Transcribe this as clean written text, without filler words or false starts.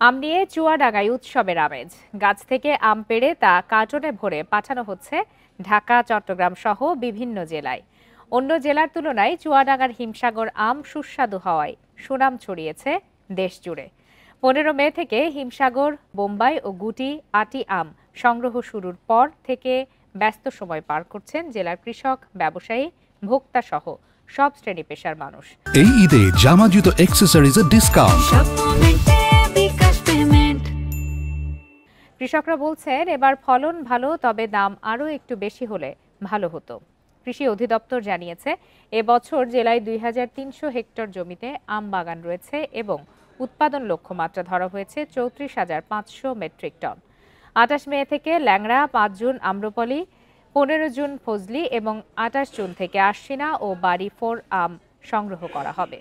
আম নিয়ে চুয়াডাঙ্গায় উৎসবের আমেজ। গাছ থেকে আম পেড়ে তা কার্টনে ভরে পাঠানো হচ্ছে ঢাকা, চট্টগ্রাম সহ বিভিন্ন জেলায়। অন্য জেলার তুলনায় চুয়াডাঙ্গার হিমসাগর আম সুস্বাদু হওয়ায় সুনাম ছড়িয়েছে দেশ জুড়ে। 15 মে থেকে হিমসাগর, বোম্বাই ও গুটি আটি আম সংগ্রহ শুরুর পর থেকে ব্যস্ত সময় পার করছেন জেলার কৃষক, ব্যবসায়ী, ভোক্তা সহ সব শ্রেণী পেশার মানুষ। এই ঈদে জামা জুতো অ্যাক্সেসরিজের ডিসকাউন্ট। কৃষকরা বলছেন এবার ফলন ভালো, তবে দাম আরও একটু বেশি হলে ভালো হতো। কৃষি অধিদপ্তর জানিয়েছে এবছর জেলায় 2300 হেক্টর জমিতে আম বাগান রয়েছে এবং উৎপাদন লক্ষ্যমাত্রা ধরা হয়েছে 34,500 মেট্রিক টন। 28 মে থেকে ল্যাংড়া, 5 জুন আম্রপলি, 15 জুন ফজলি এবং 28 জুন থেকে আশ্বিনা ও বাড়ি 4 আম সংগ্রহ করা হবে।